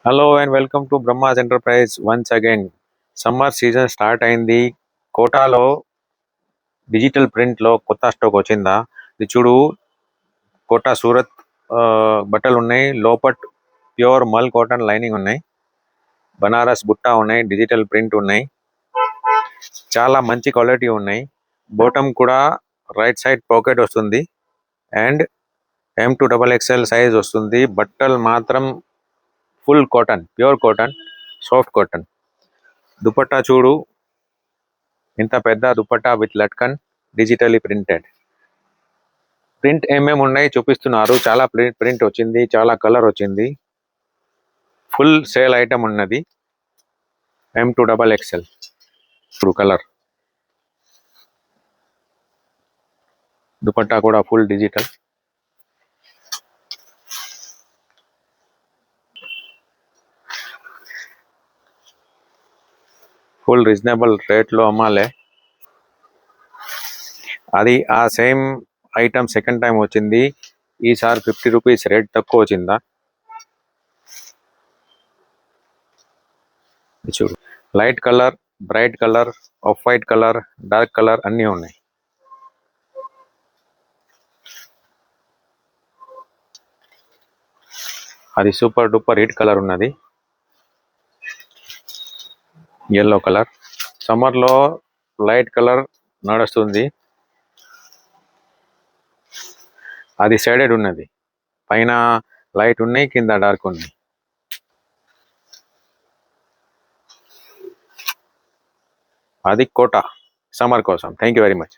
Hello and welcome to Brahma's enterprise once again. Summer season start అయింది. కోటాలో digital ప్రింట్లో కొత్త స్టాక్ వచ్చిందా? ఇది చూడు, కోటా సూరత్ బట్టలు ఉన్నాయి. లోపట్ ప్యూర్ మల్ కాటన్ లైనింగ్ ఉన్నాయి. బనారస్ బుట్టా ఉన్నాయి. డిజిటల్ ప్రింట్ ఉన్నాయి. చాలా మంచి క్వాలిటీ ఉన్నాయి. బాటమ్ కూడా రైట్ సైడ్ పాకెట్ వస్తుంది అండ్ M2XXL సైజ్ వస్తుంది. బట్టలు మాత్రం full cotton, pure cotton, soft cotton. Dupatta చూడు, ఇంత పెద్ద dupatta with latkan, digitally printed. Print ఏమేమి ఉన్నాయి చూపిస్తున్నారు. చాలా ప్రింట్ వచ్చింది, చాలా కలర్ వచ్చింది. ఫుల్ సేల్ ఐటమ్ ఉన్నది. M2XXL ఇప్పుడు కలర్. దుపట్టా కూడా ఫుల్ డిజిటల్. ఫుల్ రీజనబుల్ రేట్లో అమ్మాలే. అది ఆ సేమ్ ఐటమ్ సెకండ్ టైం వచ్చింది. ఈసారి 50 రూపీస్ రేట్ తక్కువ వచ్చిందా? చూడు, light colour, bright colour, off white colour, dark colour అన్నీ ఉన్నాయి. అది సూపర్ డూపర్ హిట్ కలర్ ఉన్నది, ఎల్లో కలర్. సమ్మర్లో లైట్ కలర్ నడుస్తుంది. అది షేడెడ్ ఉన్నది, పైన లైట్ ఉన్నాయి, కింద డార్క్ ఉన్నాయి. అది కోటా సమ్మర్ కోసం. Thank you very much.